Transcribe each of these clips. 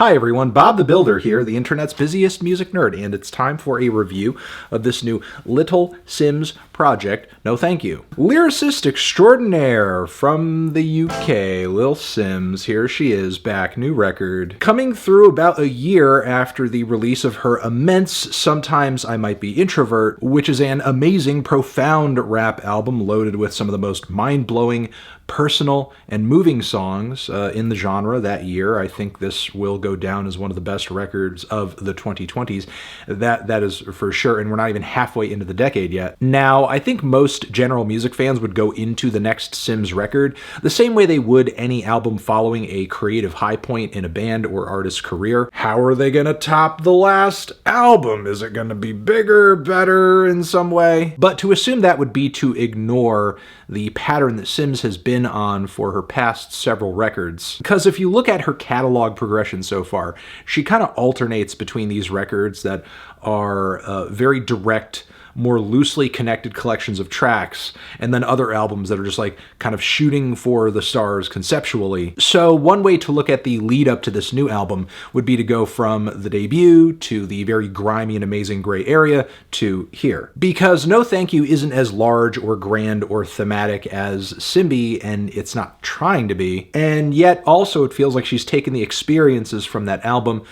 Hi everyone, Bob the Builder here, the internet's busiest music nerd, and it's time for a review of this new Little Simz project, No Thank You. Lyricist extraordinaire from the UK, Lil Simz, here she is back, new record. Coming through about a year after the release of her immense Sometimes I Might Be Introvert, which is an amazing, profound rap album loaded with some of the most mind-blowing, personal, and moving songs in the genre that year. I think this will go down as one of the best records of the 2020s. That is for sure, and we're not even halfway into the decade yet. Now, I think most general music fans would go into the next Simz record the same way they would any album following a creative high point in a band or artist's career. How are they gonna top the last album? Is it gonna be bigger, better in some way? But to assume that would be to ignore the pattern that Simz has been on for her past several records. Because if you look at her catalog progression so far, she kind of alternates between these records that are very direct, more loosely connected collections of tracks, and then other albums that are just like kind of shooting for the stars conceptually. So one way to look at the lead up to this new album would be to go from the debut to the very grimy and amazing Gray Area to here. Because No Thank You isn't as large or grand or thematic as SIMBI, and it's not trying to be, and yet also it feels like she's taken the experiences from that album,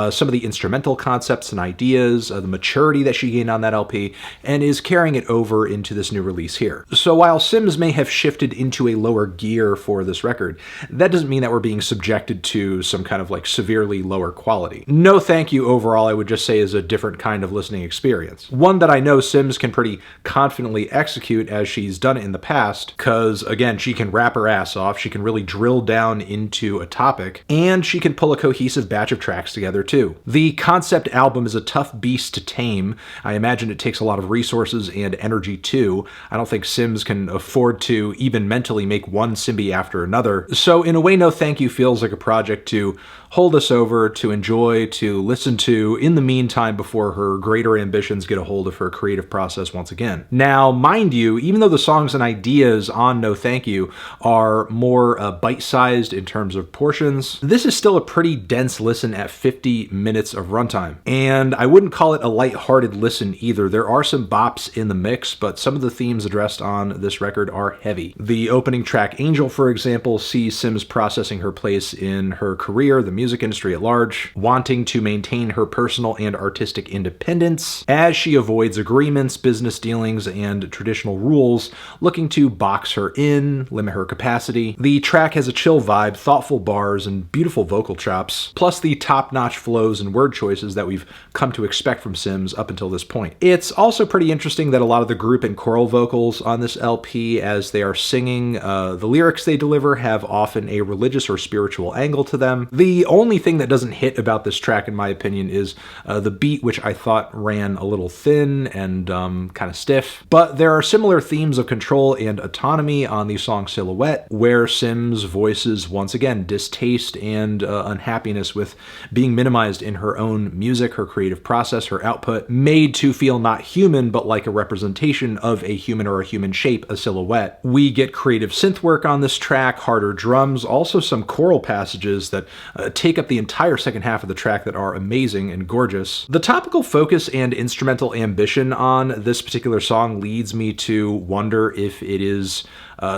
some of the instrumental concepts and ideas, the maturity that she gained on that LP, and is carrying it over into this new release here. So while Simz may have shifted into a lower gear for this record, that doesn't mean that we're being subjected to some kind of like severely lower quality. No Thank You overall, I would just say, is a different kind of listening experience. One that I know Simz can pretty confidently execute as she's done it in the past, because again, she can rap her ass off, she can really drill down into a topic, and she can pull a cohesive batch of tracks together too. The concept album is a tough beast to tame. I imagine it takes a lot of resources and energy too. I don't think Simz can afford to even mentally make one SIMBI after another. So in a way, No Thank You feels like a project to hold us over, to enjoy, to listen to in the meantime before her greater ambitions get a hold of her creative process once again. Now, mind you, even though the songs and ideas on No Thank You are more bite-sized in terms of portions, this is still a pretty dense listen at 50 minutes of runtime. And I wouldn't call it a lighthearted listen either. There are some bops in the mix, but some of the themes addressed on this record are heavy. The opening track, Angel, for example, sees Simz processing her place in her career, the music industry at large, wanting to maintain her personal and artistic independence as she avoids agreements, business dealings, and traditional rules, looking to box her in, limit her capacity. The track has a chill vibe, thoughtful bars, and beautiful vocal chops, plus the top-notch flows and word choices that we've come to expect from Simz up until this point. It's also pretty interesting that a lot of the group and choral vocals on this LP, as they are singing, the lyrics they deliver have often a religious or spiritual angle to them. The only thing that doesn't hit about this track, in my opinion, is the beat, which I thought ran a little thin and kind of stiff. But there are similar themes of control and autonomy on the song Silhouette, where Simz voices, once again, distaste and unhappiness with being minimized in her own music, her creative process, her output, made to feel not human, but like a representation of a human or a human shape, a silhouette. We get creative synth work on this track, harder drums, also some choral passages that take up the entire second half of the track that are amazing and gorgeous. The topical focus and instrumental ambition on this particular song leads me to wonder if it is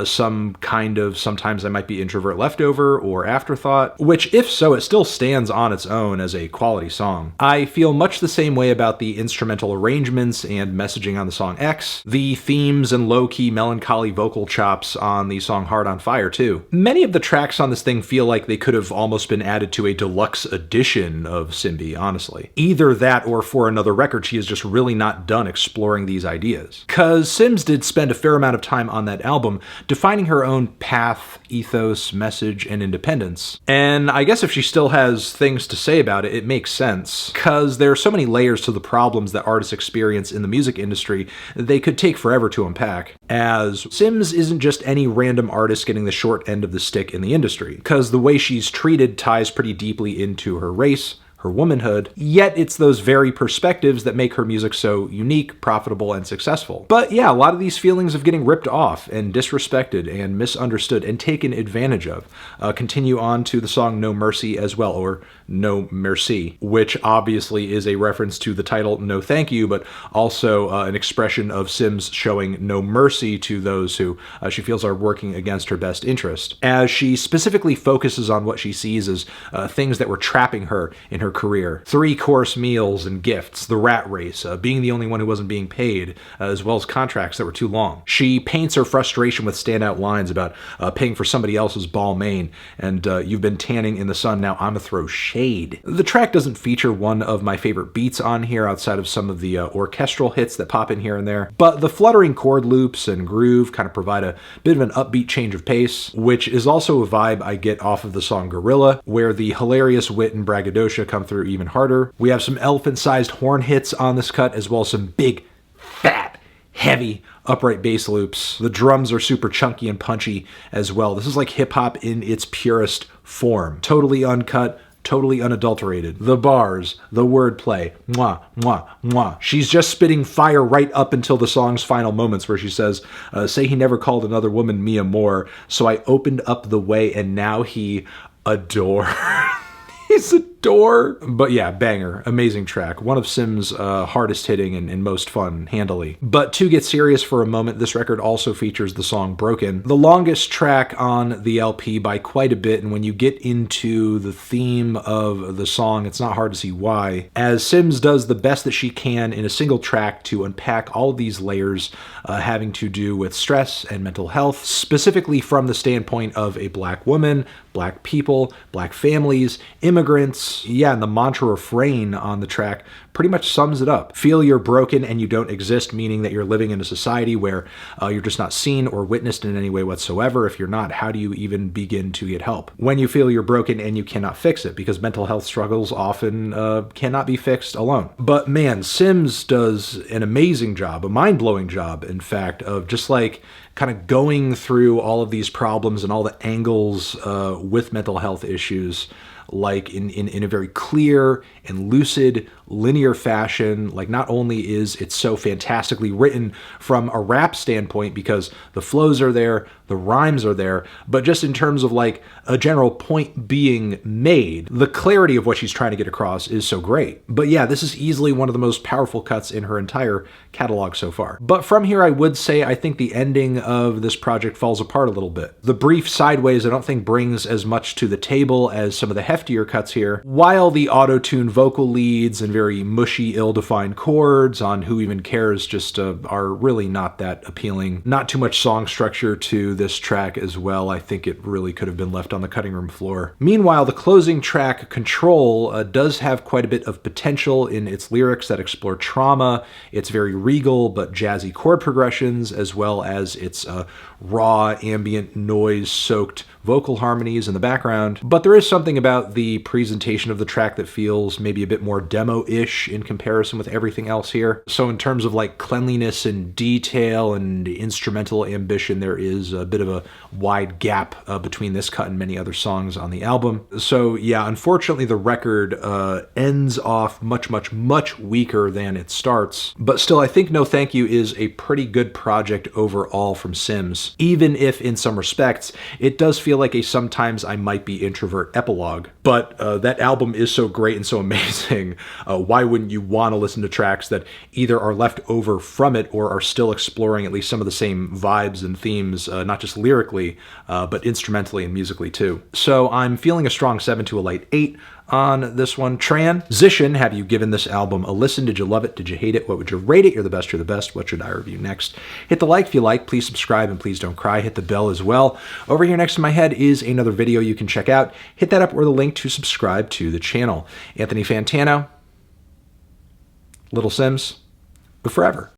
some kind of Sometimes I Might Be Introvert leftover or afterthought, which if so, it still stands on its own as a quality song. I feel much the same way about the instrumental arrangements and messaging on the song X, the themes and low-key melancholy vocal chops on the song Heart on Fire too. Many of the tracks on this thing feel like they could have almost been added to a deluxe edition of SIMBI, honestly. Either that or for another record, she is just really not done exploring these ideas. Cause Simz did spend a fair amount of time on that album defining her own path, ethos, message, and independence. And I guess if she still has things to say about it, it makes sense, because there are so many layers to the problems that artists experience in the music industry that they could take forever to unpack. As Simz isn't just any random artist getting the short end of the stick in the industry, because the way she's treated ties pretty deeply into her race, her womanhood, yet it's those very perspectives that make her music so unique, profitable, and successful. But yeah, a lot of these feelings of getting ripped off and disrespected and misunderstood and taken advantage of continue on to the song No Mercy as well, or No Merci, which obviously is a reference to the title No Thank You, but also an expression of Simz showing no mercy to those who she feels are working against her best interest, as she specifically focuses on what she sees as things that were trapping her in her career. 3-course meals and gifts, the rat race, being the only one who wasn't being paid, as well as contracts that were too long. She paints her frustration with standout lines about paying for somebody else's ball main, and you've been tanning in the sun, now I'ma throw shade. The track doesn't feature one of my favorite beats on here outside of some of the orchestral hits that pop in here and there, but the fluttering chord loops and groove kind of provide a bit of an upbeat change of pace, which is also a vibe I get off of the song Gorilla, where the hilarious wit and braggadocio come through even harder. We have some elephant-sized horn hits on this cut, as well as some big, fat, heavy upright bass loops. The drums are super chunky and punchy as well. This is like hip-hop in its purest form. Totally uncut, totally unadulterated. The bars, the wordplay, mwah, mwah, mwah. She's just spitting fire right up until the song's final moments, where she says, say he never called another woman mi amor, so I opened up the way and now he adore. He's a door. But yeah, banger. Amazing track. One of Sim's hardest hitting and most fun, handily. But to get serious for a moment, this record also features the song Broken, the longest track on the LP by quite a bit, and when you get into the theme of the song, it's not hard to see why, as Simz does the best that she can in a single track to unpack all of these layers having to do with stress and mental health, specifically from the standpoint of a black woman, black people, black families, immigrants. Yeah, and the mantra refrain on the track pretty much sums it up. Feel you're broken and you don't exist, meaning that you're living in a society where you're just not seen or witnessed in any way whatsoever. If you're not, how do you even begin to get help? When you feel you're broken and you cannot fix it, because mental health struggles often cannot be fixed alone. But man, Simz does an amazing job, a mind-blowing job, in fact, of just like kind of going through all of these problems and all the angles with mental health issues, like in a very clear and lucid, linear fashion. Like, not only is it so fantastically written from a rap standpoint, because the flows are there, the rhymes are there, but just in terms of like a general point being made, the clarity of what she's trying to get across is so great. But yeah, this is easily one of the most powerful cuts in her entire catalog so far. But from here, I would say I think the ending of this project falls apart a little bit. The brief sideways I don't think brings as much to the table as some of the heftier cuts here, while the auto-tune vocal leads and very mushy, ill-defined chords on Who Even Cares just are really not that appealing. Not too much song structure to this track as well. I think it really could have been left on the cutting room floor. Meanwhile, the closing track, Control, does have quite a bit of potential in its lyrics that explore trauma, its very regal but jazzy chord progressions, as well as its raw, ambient, noise-soaked vocal harmonies in the background. But there is something about the presentation of the track that feels maybe a bit more demo-ish in comparison with everything else here. So in terms of like cleanliness and detail and instrumental ambition, there is a bit of a wide gap between this cut and many other songs on the album. So yeah, unfortunately the record ends off much weaker than it starts. But still, I think No Thank You is a pretty good project overall from Simz, even if in some respects it does feel like a sometimes I might be introvert epilogue. But that album is so great and so amazing, why wouldn't you want to listen to tracks that either are left over from it or are still exploring at least some of the same vibes and themes, not just lyrically, but instrumentally and musically too. So I'm feeling a strong 7 to a light 8 on this one. Transition, have you given this album a listen? Did you love it? Did you hate it? What would you rate it? You're the best, you're the best. What should I review next? Hit the like if you like. Please subscribe and please don't cry. Hit the bell as well. Over here next to my head is another video you can check out. Hit that up or the link to subscribe to the channel. Anthony Fantano, Little Simz, forever.